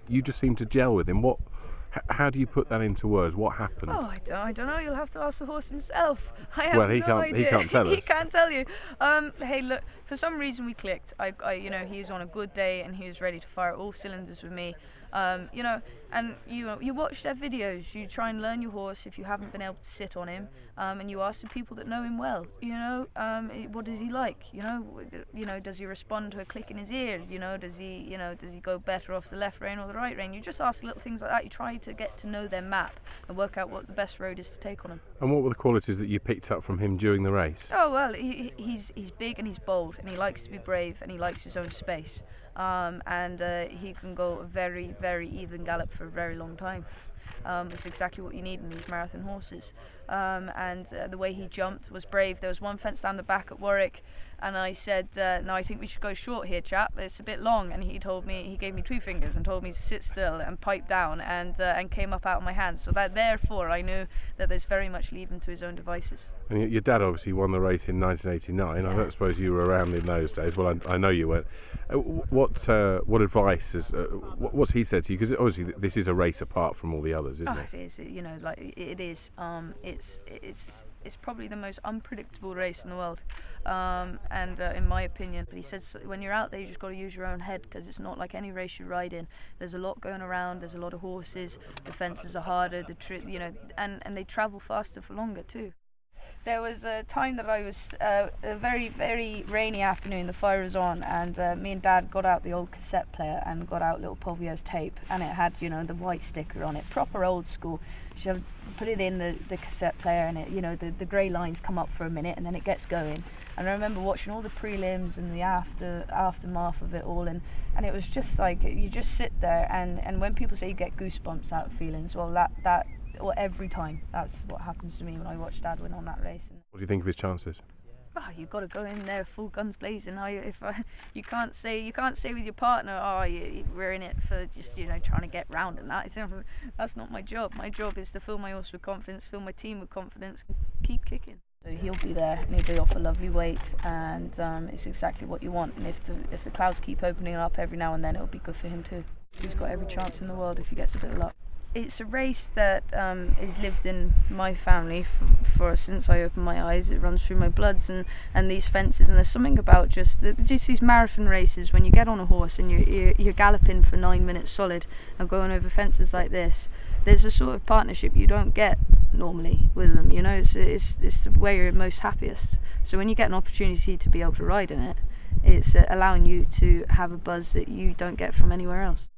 you just seem to gel with him. How do you put that into words? What happened? Oh, I don't know. You'll have to ask the horse himself. I have Well, he no can't. idea. He can't tell us. He can't tell you. Hey, look. For some reason, we clicked. He was on a good day and he was ready to fire all cylinders with me. And you watch their videos. You try and learn your horse if you haven't been able to sit on him. And you ask the people that know him well. What does he like? Does he respond to a click in his ear? Does he go better off the left rein or the right rein? You just ask little things like that. You try to get to know their map and work out what the best road is to take on him. And what were the qualities that you picked up from him during the race? Oh well, he's big and he's bold and he likes to be brave and he likes his own space. He can go a very, very even gallop for a very long time. It's exactly what you need in these marathon horses. The way he jumped was brave. There was one fence down the back at Warwick, and I said, "No, I think we should go short here, chap. It's a bit long." And he gave me 2 fingers and told me to sit still and pipe down, and came up out of my hands. So therefore I knew that the's very much leave him to his own devices. And your dad obviously won the race in 1989. Yeah. I don't suppose you were around in those days. Well, I know you weren't. What advice what's he said to you? Because obviously this is a race apart from all the others, isn't it? It is. It is. It's probably the most unpredictable race in the world, in my opinion. But he says when you're out there, you just got to use your own head, because it's not like any race you ride in. There's a lot going around. There's a lot of horses. The fences are harder. And they travel faster for longer too. There was a time that I was a very, very rainy afternoon. The fire was on, and me and Dad got out the old cassette player and got out little Polvier's tape, and it had the white sticker on it, proper old school. You put it in the cassette player, and it the grey lines come up for a minute, and then it gets going. And I remember watching all the prelims and the aftermath of it all, and it was just like you just sit there, and when people say you get goosebumps out of feelings, well every time that's what happens to me when I watch Dad win on that race. What do you think of his chances? Oh, you've got to go in there full guns blazing. You can't say with your partner, we're in it for just trying to get round and that. That's not my job. My job is to fill my horse with confidence, fill my team with confidence, keep kicking. So he'll be there and he'll be off a lovely weight, and it's exactly what you want. And if the clouds keep opening up every now and then, it'll be good for him too. He's got every chance in the world if he gets a bit of luck. It's a race that is lived in my family for since I opened my eyes. It runs through my bloods and these fences, and there's something about just these marathon races when you get on a horse and you're galloping for 9 minutes solid and going over fences like this. There's a sort of partnership you don't get normally with them. It's where you're most happiest. So when you get an opportunity to be able to ride in it, it's allowing you to have a buzz that you don't get from anywhere else.